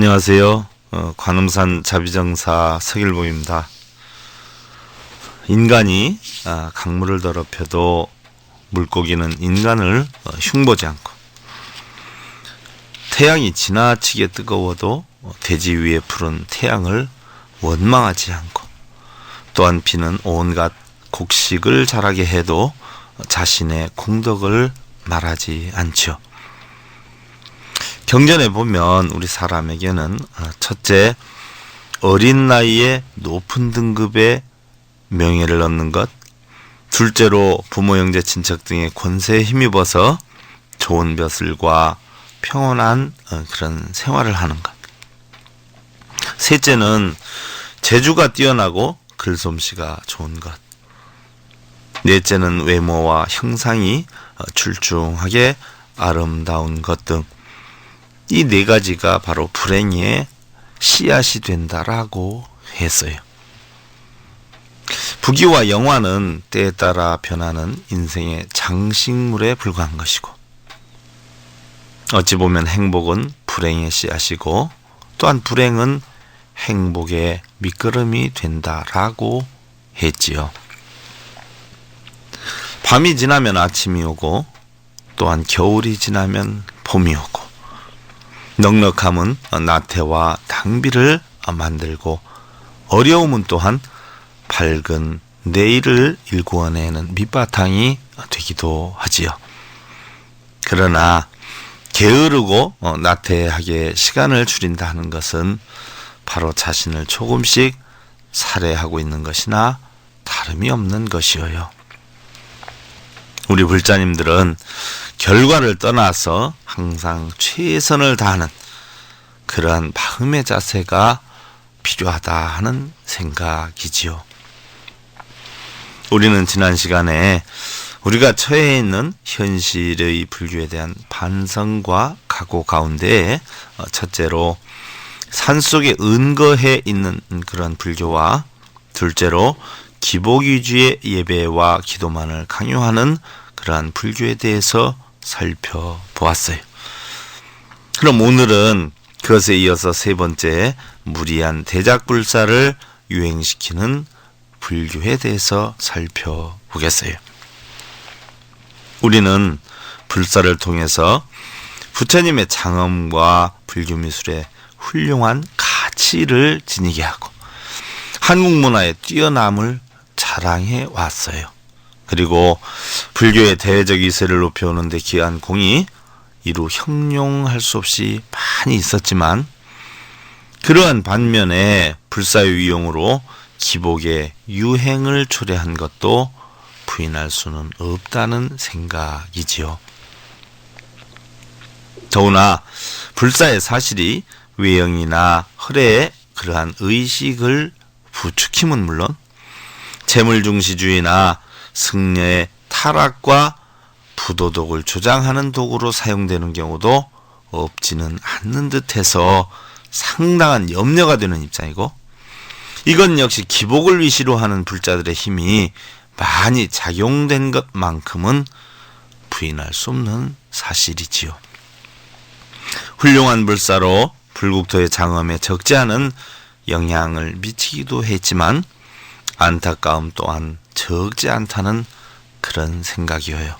안녕하세요. 관음산 자비정사 서길봉입니다. 인간이 강물을 더럽혀도 물고기는 인간을 흉보지 않고, 태양이 지나치게 뜨거워도 대지 위에 푸른 태양을 원망하지 않고, 또한 비는 온갖 곡식을 자라게 해도 자신의 공덕을 말하지 않죠. 경전에 보면 우리 사람에게는 첫째, 어린 나이에 높은 등급의 명예를 얻는 것, 둘째로 부모, 형제, 친척 등의 권세에 힘입어서 좋은 벼슬과 평온한 그런 생활을 하는 것, 셋째는 재주가 뛰어나고 글솜씨가 좋은 것, 넷째는 외모와 형상이 출중하게 아름다운 것 등, 이 네 가지가 바로 불행의 씨앗이 된다라고 했어요. 부귀와 영화는 때에 따라 변하는 인생의 장식물에 불과한 것이고, 어찌 보면 행복은 불행의 씨앗이고, 또한 불행은 행복의 밑거름이 된다라고 했지요. 밤이 지나면 아침이 오고, 또한 겨울이 지나면 봄이 오고, 넉넉함은 나태와 낭비를 만들고, 어려움은 또한 밝은 내일을 일구어내는 밑바탕이 되기도 하지요. 그러나 게으르고 나태하게 시간을 줄인다 하는 것은 바로 자신을 조금씩 살해하고 있는 것이나 다름이 없는 것이어요. 우리 불자님들은 결과를 떠나서 항상 최선을 다하는 그러한 마음의 자세가 필요하다 하는 생각이지요. 우리는 지난 시간에 우리가 처해 있는 현실의 불교에 대한 반성과 각오 가운데, 첫째로 산속에 은거해 있는 그런 불교와, 둘째로 기복 위주의 예배와 기도만을 강요하는 그러한 불교에 대해서 살펴보았어요. 그럼 오늘은 그것에 이어서 세 번째, 무리한 대작불사를 유행시키는 불교에 대해서 살펴보겠어요. 우리는 불사를 통해서 부처님의 장엄과 불교 미술의 훌륭한 가치를 지니게 하고, 한국 문화의 뛰어남을 자랑해 왔어요. 그리고 불교의 대외적 위세를 높여오는 데 기여한 공이 이루 형용할 수 없이 많이 있었지만, 그러한 반면에 불사의 위용으로 기복의 유행을 초래한 것도 부인할 수는 없다는 생각이지요. 더구나 불사의 사실이 외형이나 허례의 그러한 의식을 부추김은 물론, 재물중시주의나 승려의 타락과 부도덕을 조장하는 도구로 사용되는 경우도 없지는 않는 듯해서 상당한 염려가 되는 입장이고, 이건 역시 기복을 위시로 하는 불자들의 힘이 많이 작용된 것만큼은 부인할 수 없는 사실이지요. 훌륭한 불사로 불국토의 장엄에 적지 않은 영향을 미치기도 했지만, 안타까움 또한 적지 않다는 그런 생각이어요.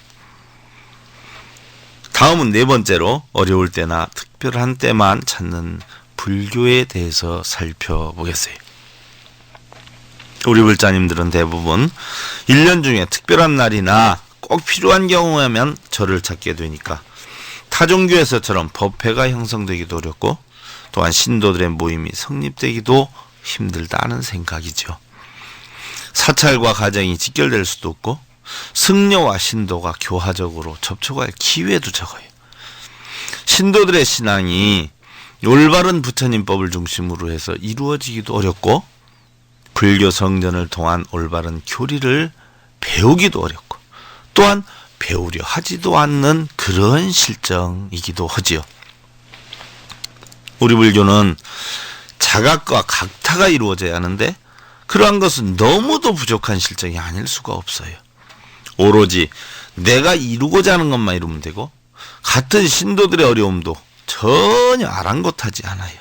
다음은 네 번째로 어려울 때나 특별한 때만 찾는 불교에 대해서 살펴보겠어요. 우리 불자님들은 대부분 1년 중에 특별한 날이나 꼭 필요한 경우에만 절을 찾게 되니까 타종교에서처럼 법회가 형성되기도 어렵고, 또한 신도들의 모임이 성립되기도 힘들다는 생각이죠. 사찰과 가정이 직결될 수도 없고, 승려와 신도가 교화적으로 접촉할 기회도 적어요. 신도들의 신앙이 올바른 부처님법을 중심으로 해서 이루어지기도 어렵고, 불교 성전을 통한 올바른 교리를 배우기도 어렵고, 또한 배우려 하지도 않는 그런 실정이기도 하지요. 우리 불교는 자각과 각타가 이루어져야 하는데, 그러한 것은 너무도 부족한 실정이 아닐 수가 없어요. 오로지 내가 이루고자 하는 것만 이루면 되고, 같은 신도들의 어려움도 전혀 아랑곳하지 않아요.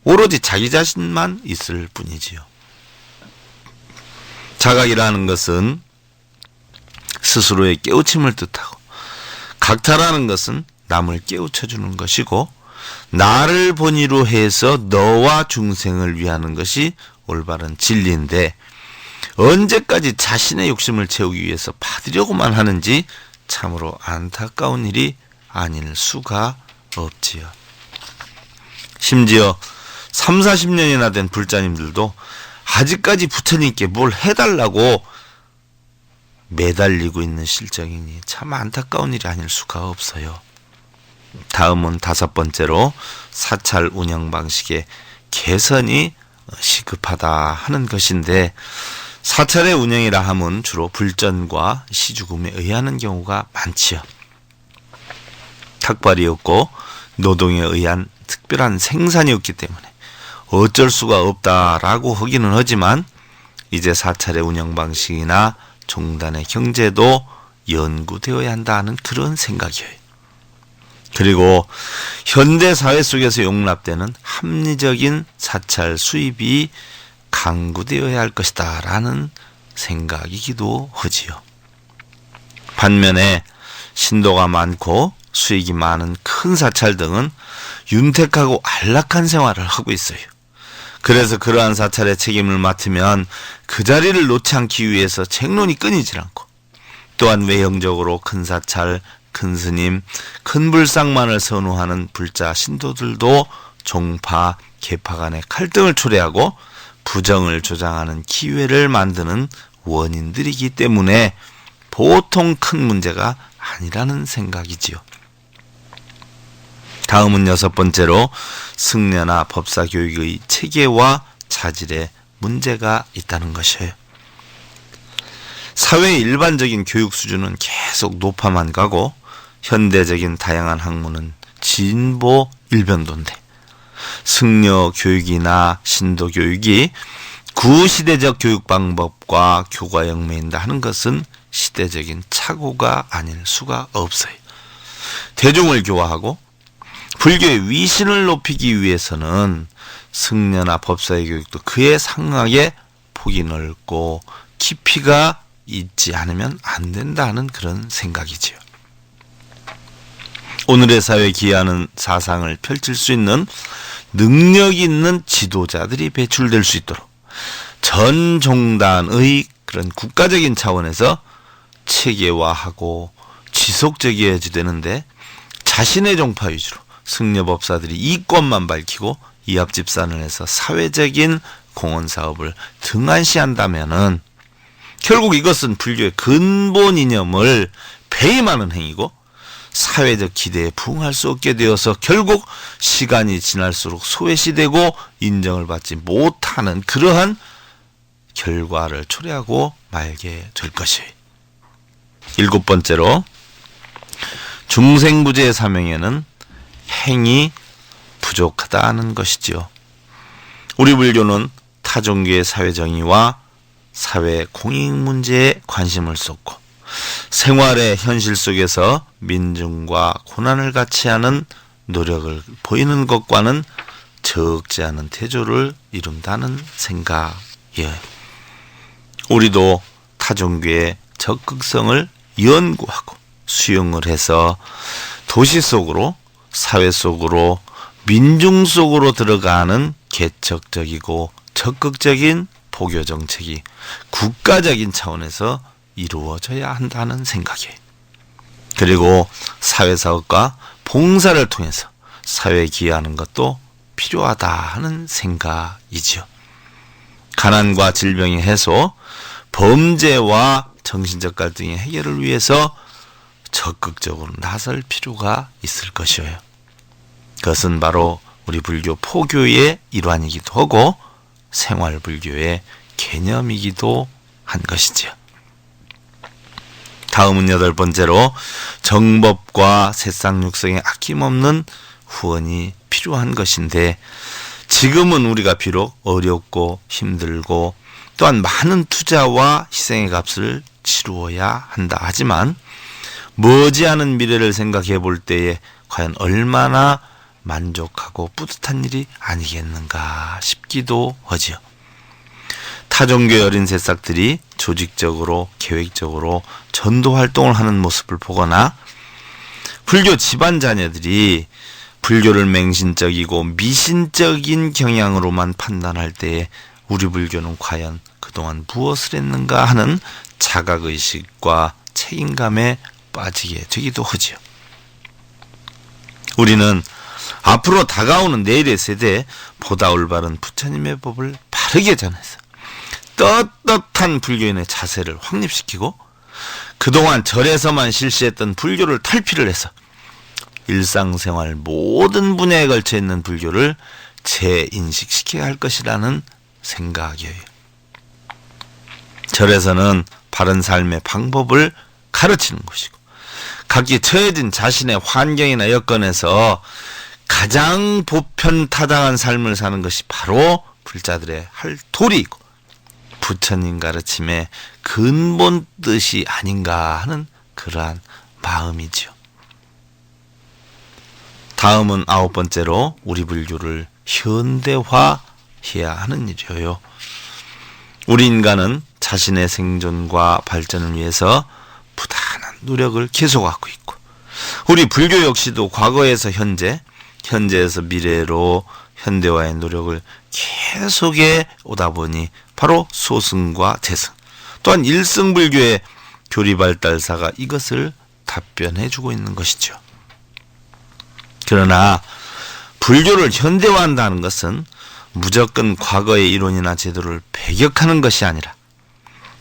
오로지 자기 자신만 있을 뿐이지요. 자각이라는 것은 스스로의 깨우침을 뜻하고, 각타라는 것은 남을 깨우쳐주는 것이고, 나를 본의로 해서 너와 중생을 위하는 것이 올바른 진리인데, 언제까지 자신의 욕심을 채우기 위해서 받으려고만 하는지 참으로 안타까운 일이 아닐 수가 없지요. 심지어 3, 40년이나 된 불자님들도 아직까지 부처님께 뭘 해달라고 매달리고 있는 실정이니 참 안타까운 일이 아닐 수가 없어요. 다음은 5번째로 사찰 운영 방식의 개선이 시급하다 하는 것인데, 사찰의 운영이라 함은 주로 불전과 시주금에 의하는 경우가 많지요. 탁발이 없고 노동에 의한 특별한 생산이 없기 때문에 어쩔 수가 없다라고 하기는 하지만, 이제 사찰의 운영 방식이나 종단의 경제도 연구되어야 한다는 그런 생각이에요. 그리고 현대 사회 속에서 용납되는 합리적인 사찰 수입이 강구되어야 할 것이다 라는 생각이기도 하지요. 반면에 신도가 많고 수익이 많은 큰 사찰 등은 윤택하고 안락한 생활을 하고 있어요. 그래서 그러한 사찰의 책임을 맡으면 그 자리를 놓지 않기 위해서 책론이 끊이질 않고, 또한 외형적으로 큰 사찰, 큰 스님, 큰 불상만을 선호하는 불자 신도들도 종파, 계파 간의 갈등을 초래하고 부정을 조장하는 기회를 만드는 원인들이기 때문에 보통 큰 문제가 아니라는 생각이지요. 다음은 6번째로 승려나 법사 교육의 체계와 차질에 문제가 있다는 것이에요. 사회의 일반적인 교육 수준은 계속 높아만 가고, 현대적인 다양한 학문은 진보 일변도인데, 승려 교육이나 신도 교육이 구시대적 교육 방법과 교과형 매인다 하는 것은 시대적인 착오가 아닐 수가 없어요. 대중을 교화하고 불교의 위신을 높이기 위해서는 승려나 법사의 교육도 그에 상하게 폭이 넓고 깊이가 있지 않으면 안 된다는 그런 생각이지요. 오늘의 사회에 기여하는 사상을 펼칠 수 있는 능력 있는 지도자들이 배출될 수 있도록 전 종단의 그런 국가적인 차원에서 체계화하고 지속적이어야지 되는데, 자신의 종파 위주로 승려법사들이 이권만 밝히고 이합집산을 해서 사회적인 공헌사업을 등한시한다면은 결국 이것은 불교의 근본 이념을 배임하는 행위고, 사회적 기대에 부응할 수 없게 되어서 결국 시간이 지날수록 소외시되고 인정을 받지 못하는 그러한 결과를 초래하고 말게 될 것이에요. 7번째로 중생구제의 사명에는 행이 부족하다는 것이지요. 우리 불교는 타종교의 사회정의와 사회 공익 문제에 관심을 쏟고, 생활의 현실 속에서 민중과 고난을 같이 하는 노력을 보이는 것과는 적지 않은 태조를 이룬다는 생각이에요. 우리도 타종교의 적극성을 연구하고 수용을 해서 도시 속으로, 사회 속으로, 민중 속으로 들어가는 개척적이고 적극적인 포교 정책이 국가적인 차원에서 이루어져야 한다는 생각이에요. 그리고 사회사업과 봉사를 통해서 사회에 기여하는 것도 필요하다 하는 생각이지요. 가난과 질병의 해소, 범죄와 정신적 갈등의 해결을 위해서 적극적으로 나설 필요가 있을 것이에요. 그것은 바로 우리 불교 포교의 일환이기도 하고 생활불교의 개념이기도 한 것이지요. 다음은 8번째로 정법과 새싹육성에 아낌없는 후원이 필요한 것인데, 지금은 우리가 비록 어렵고 힘들고 또한 많은 투자와 희생의 값을 치루어야 한다 하지만, 머지않은 미래를 생각해 볼 때에 과연 얼마나 만족하고 뿌듯한 일이 아니겠는가 싶기도 하지요. 타종교의 어린 새싹들이 조직적으로 계획적으로 전도 활동을 하는 모습을 보거나 불교 집안 자녀들이 불교를 맹신적이고 미신적인 경향으로만 판단할 때에 우리 불교는 과연 그동안 무엇을 했는가 하는 자각의식과 책임감에 빠지게 되기도 하지요. 우리는 앞으로 다가오는 내일의 세대에 보다 올바른 부처님의 법을 바르게 전해서 떳떳한 불교인의 자세를 확립시키고 그동안 절에서만 실시했던 불교를 탈피를 해서 일상생활 모든 분야에 걸쳐 있는 불교를 재인식시켜야 할 것이라는 생각이에요. 절에서는 바른 삶의 방법을 가르치는 곳이고 각기 처해진 자신의 환경이나 여건에서 가장 보편타당한 삶을 사는 것이 바로 불자들의 할 도리이고 부처님 가르침의 근본 뜻이 아닌가 하는 그러한 마음이지요. 다음은 9번째로 우리 불교를 현대화해야 하는 일이에요. 우리 인간은 자신의 생존과 발전을 위해서 부단한 노력을 계속하고 있고 우리 불교 역시도 과거에서 현재, 현재에서 미래로 현대화의 노력을 계속해 오다 보니 바로 소승과 재승 또한 일승불교의 교리발달사가 이것을 답변해 주고 있는 것이죠. 그러나 불교를 현대화한다는 것은 무조건 과거의 이론이나 제도를 배격하는 것이 아니라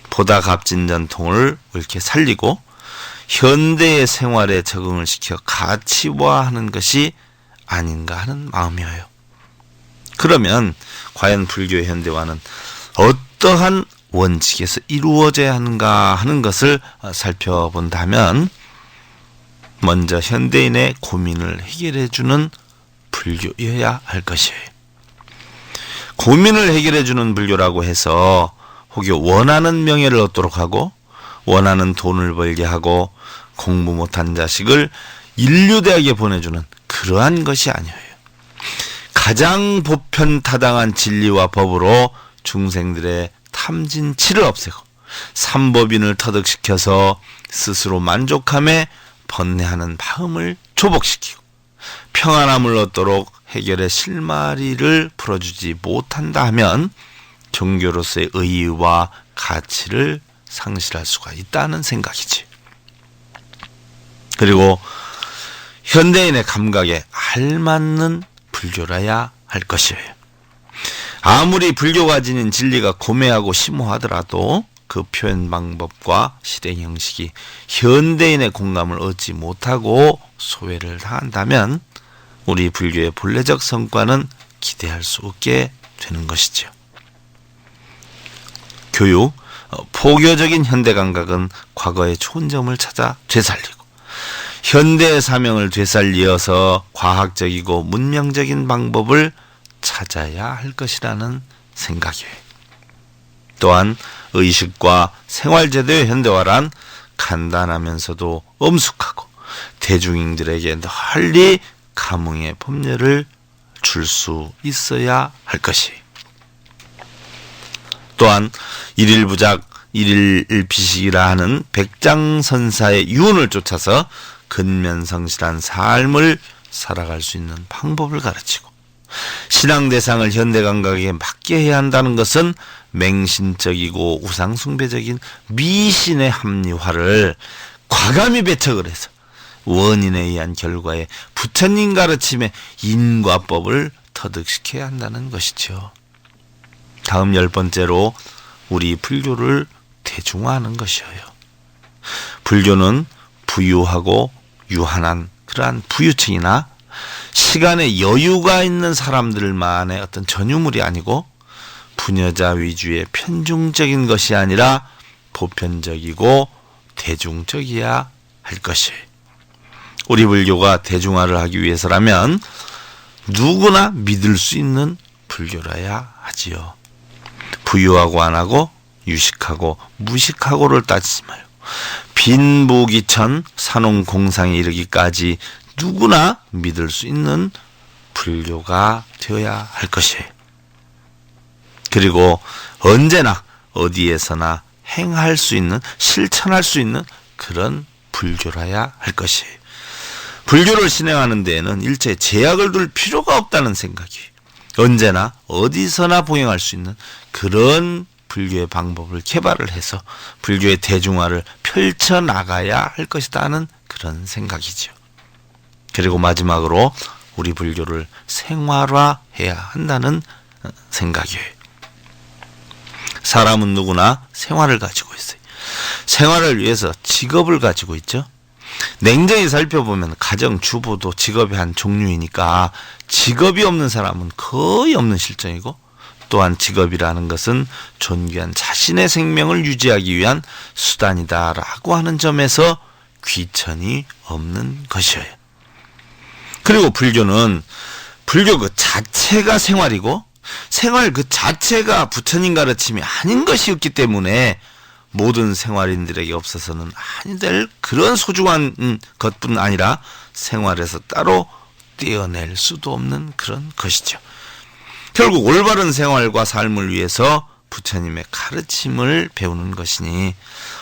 보다 값진 전통을 옳게 살리고 현대의 생활에 적응을 시켜 가치화하는 것이 아닌가 하는 마음이에요. 그러면 과연 불교의 현대화는 어떠한 원칙에서 이루어져야 하는가 하는 것을 살펴본다면 먼저 현대인의 고민을 해결해 주는 불교여야 할 것이에요. 고민을 해결해 주는 불교라고 해서 혹여 원하는 명예를 얻도록 하고 원하는 돈을 벌게 하고 공부 못한 자식을 인류대학에 보내주는 그러한 것이 아니에요. 가장 보편타당한 진리와 법으로 중생들의 탐진치를 없애고 삼법인을 터득시켜서 스스로 만족함에 번뇌하는 마음을 조복시키고 평안함을 얻도록 해결의 실마리를 풀어주지 못한다 하면 종교로서의 의의와 가치를 상실할 수가 있다는 생각이지. 그리고 현대인의 감각에 알맞는 불교라야 할 것이에요. 아무리 불교가 지닌 진리가 고매하고 심오하더라도 그 표현 방법과 실행 형식이 현대인의 공감을 얻지 못하고 소외를 당한다면 우리 불교의 본래적 성과는 기대할 수 없게 되는 것이죠. 교육, 포교적인 현대 감각은 과거의 좋은 점을 찾아 되살리고 현대의 사명을 되살리어서 과학적이고 문명적인 방법을 찾아야 할 것이라는 생각이에요. 또한 의식과 생활제도의 현대화란 간단하면서도 엄숙하고 대중인들에게 널리 감흥의 법례를 줄 수 있어야 할 것이. 또한 일일부작 일일비식이라 하는 백장선사의 유언을 쫓아서 근면성실한 삶을 살아갈 수 있는 방법을 가르치고 신앙 대상을 현대 감각에 맞게 해야 한다는 것은 맹신적이고 우상숭배적인 미신의 합리화를 과감히 배척을 해서 원인에 의한 결과에 부처님 가르침의 인과법을 터득시켜야 한다는 것이죠. 다음 10번째로 우리 불교를 대중화하는 것이에요. 불교는 부유하고 유한한 그러한 부유층이나 시간에 여유가 있는 사람들만의 어떤 전유물이 아니고 부녀자 위주의 편중적인 것이 아니라 보편적이고 대중적이어야 할 것이에요. 우리 불교가 대중화를 하기 위해서라면 누구나 믿을 수 있는 불교라야 하지요. 부유하고 안 하고 유식하고 무식하고를 따지지 말고 빈부귀천 산홍공상에 이르기까지 누구나 믿을 수 있는 불교가 되어야 할 것이에요. 그리고 언제나 어디에서나 행할 수 있는, 실천할 수 있는 그런 불교라야 할 것이에요. 불교를 실행하는 데에는 일체 제약을 둘 필요가 없다는 생각이에요. 언제나 어디서나 봉행할 수 있는 그런 불교의 방법을 개발을 해서 불교의 대중화를 펼쳐나가야 할 것이다 하는 그런 생각이죠. 그리고 마지막으로 우리 불교를 생활화해야 한다는 생각이에요. 사람은 누구나 생활을 가지고 있어요. 생활을 위해서 직업을 가지고 있죠. 냉정히 살펴보면 가정주부도 직업의 한 종류이니까 직업이 없는 사람은 거의 없는 실정이고, 또한 직업이라는 것은 존귀한 자신의 생명을 유지하기 위한 수단이다라고 하는 점에서 귀천이 없는 것이에요. 그리고 불교는 불교 그 자체가 생활이고 생활 그 자체가 부처님 가르침이 아닌 것이었기 때문에 모든 생활인들에게 없어서는 아니 될 그런 소중한 것뿐 아니라 생활에서 따로 떼어낼 수도 없는 그런 것이죠. 결국 올바른 생활과 삶을 위해서 부처님의 가르침을 배우는 것이니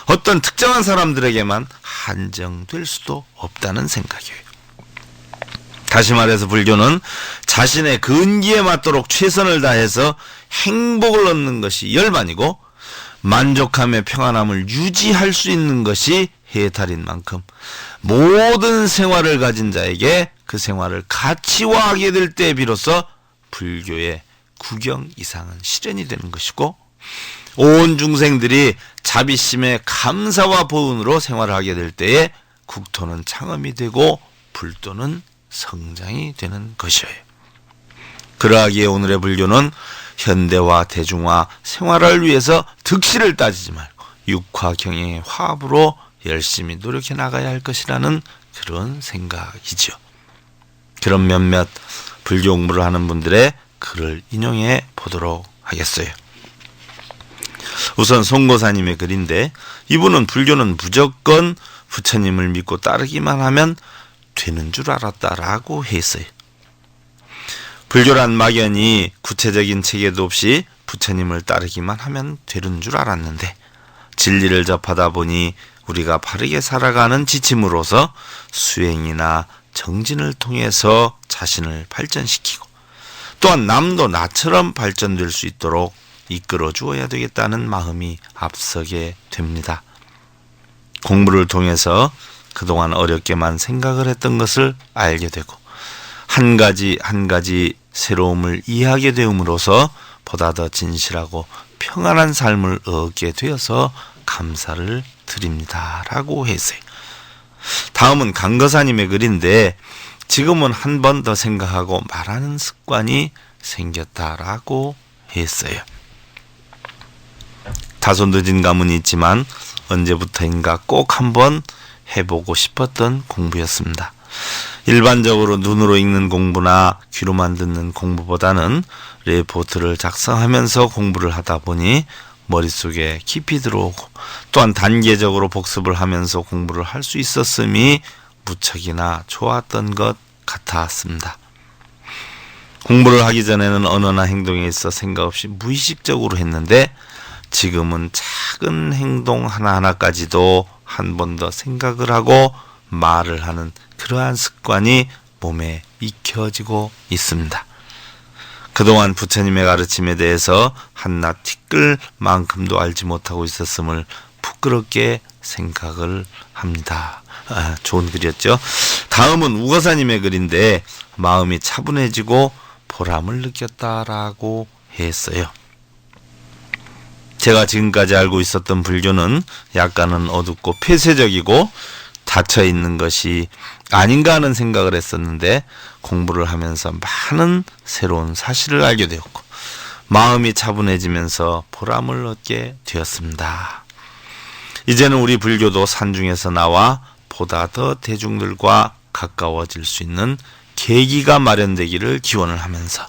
어떤 특정한 사람들에게만 한정될 수도 없다는 생각이에요. 다시 말해서 불교는 자신의 근기에 맞도록 최선을 다해서 행복을 얻는 것이 열반이고, 만족함의 평안함을 유지할 수 있는 것이 해탈인 만큼 모든 생활을 가진 자에게 그 생활을 가치화하게 될 때 비로소 불교의 구경 이상은 실현이 되는 것이고, 온 중생들이 자비심의 감사와 보은으로 생활을 하게 될 때에 국토는 창음이 되고 불도는 성장이 되는 것이에요. 그러하기에 오늘의 불교는 현대화, 대중화, 생활을 위해서 득실을 따지지 말고 육화, 경영의 화합으로 열심히 노력해 나가야 할 것이라는 그런 생각이죠. 그런 몇몇 불교 공부를 하는 분들의 글을 인용해 보도록 하겠어요. 우선 송고사님의 글인데, 이분은 불교는 무조건 부처님을 믿고 따르기만 하면 되는 줄 알았다라고 했어요. 불교란 막연히 구체적인 체계도 없이 부처님을 따르기만 하면 되는 줄 알았는데, 진리를 접하다 보니 우리가 바르게 살아가는 지침으로서 수행이나 정진을 통해서 자신을 발전시키고, 또한 남도 나처럼 발전될 수 있도록 이끌어 주어야 되겠다는 마음이 앞서게 됩니다. 공부를 통해서 그동안 어렵게만 생각을 했던 것을 알게 되고, 한 가지 한 가지 새로움을 이해하게 되음으로써 보다 더 진실하고 평안한 삶을 얻게 되어서 감사를 드립니다 라고 했어요. 다음은 강거사님의 글인데, 지금은 한 번 더 생각하고 말하는 습관이 생겼다라고 했어요. 다소 늦은 감은 있지만 언제부터인가 꼭 한번 해보고 싶었던 공부였습니다. 일반적으로 눈으로 읽는 공부나 귀로만 듣는 공부보다는 레포트를 작성하면서 공부를 하다 보니 머릿속에 깊이 들어오고, 또한 단계적으로 복습을 하면서 공부를 할 수 있었음이 무척이나 좋았던 것 같았습니다. 공부를 하기 전에는 언어나 행동에 있어 생각 없이 무의식적으로 했는데, 지금은 작은 행동 하나하나까지도 한 번 더 생각을 하고 말을 하는 그러한 습관이 몸에 익혀지고 있습니다. 그동안 부처님의 가르침에 대해서 한낱 티끌만큼도 알지 못하고 있었음을 부끄럽게 생각을 합니다. 좋은 글이었죠. 다음은 우거사님의 글인데, 마음이 차분해지고 보람을 느꼈다라고 했어요. 제가 지금까지 알고 있었던 불교는 약간은 어둡고 폐쇄적이고 닫혀있는 것이 아닌가 하는 생각을 했었는데, 공부를 하면서 많은 새로운 사실을 알게 되었고 마음이 차분해지면서 보람을 얻게 되었습니다. 이제는 우리 불교도 산중에서 나와 보다 더 대중들과 가까워질 수 있는 계기가 마련되기를 기원을 하면서,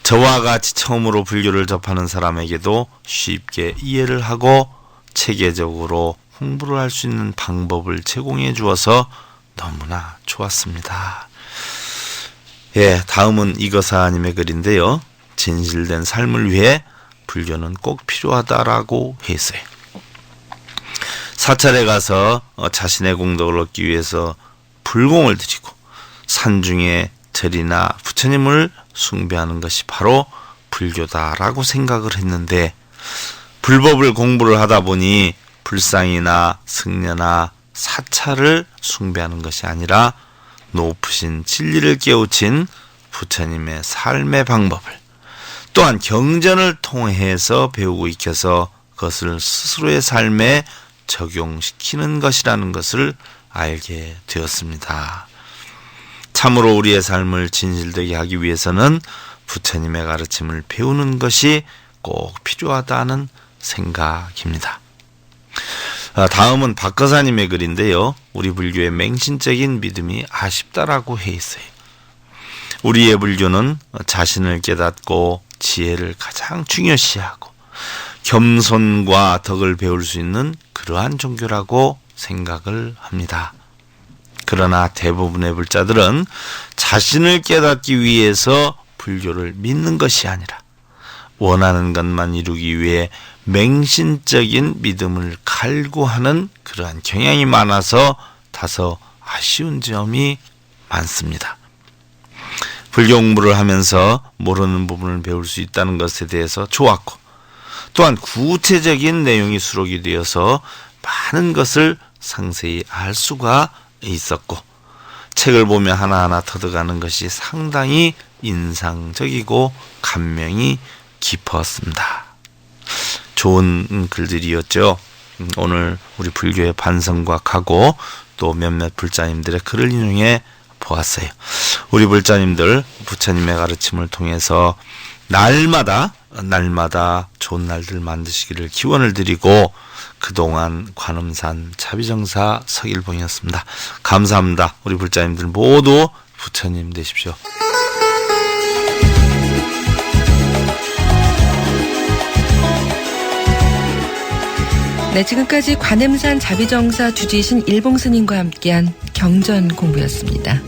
저와 같이 처음으로 불교를 접하는 사람에게도 쉽게 이해를 하고 체계적으로 공부를 할 수 있는 방법을 제공해 주어서 너무나 좋았습니다. 예, 다음은 이거사님의 글인데요. 진실된 삶을 위해 불교는 꼭 필요하다라고 했어요. 사찰에 가서 자신의 공덕을 얻기 위해서 불공을 드리고 산중에 절이나 부처님을 숭배하는 것이 바로 불교다라고 생각을 했는데, 불법을 공부를 하다 보니 불상이나 승려나 사찰을 숭배하는 것이 아니라 높으신 진리를 깨우친 부처님의 삶의 방법을, 또한 경전을 통해서 배우고 익혀서 그것을 스스로의 삶에 적용시키는 것이라는 것을 알게 되었습니다. 참으로 우리의 삶을 진실되게 하기 위해서는 부처님의 가르침을 배우는 것이 꼭 필요하다는 생각입니다. 다음은 박거사님의 글인데요. 우리 불교의 맹신적인 믿음이 아쉽다라고 해 있어요. 우리의 불교는 자신을 깨닫고 지혜를 가장 중요시하고 겸손과 덕을 배울 수 있는 그러한 종교라고 생각을 합니다. 그러나 대부분의 불자들은 자신을 깨닫기 위해서 불교를 믿는 것이 아니라 원하는 것만 이루기 위해 맹신적인 믿음을 갈구하는 그러한 경향이 많아서 다소 아쉬운 점이 많습니다. 불교 공부를 하면서 모르는 부분을 배울 수 있다는 것에 대해서 좋았고, 또한 구체적인 내용이 수록이 되어서 많은 것을 상세히 알 수가 있었고, 책을 보며 하나하나 터득하는 것이 상당히 인상적이고 감명이 깊었습니다. 좋은 글들이었죠. 오늘 우리 불교의 반성과 각오, 또 몇몇 불자님들의 글을 인용해 보았어요. 우리 불자님들 부처님의 가르침을 통해서 날마다 좋은 날들 만드시기를 기원을 드리고, 그동안 관음산 자비정사 서길봉이었습니다. 감사합니다. 우리 불자님들 모두 부처님 되십시오. 네, 지금까지 관음산 자비정사 주지신 일봉스님과 함께한 경전 공부였습니다.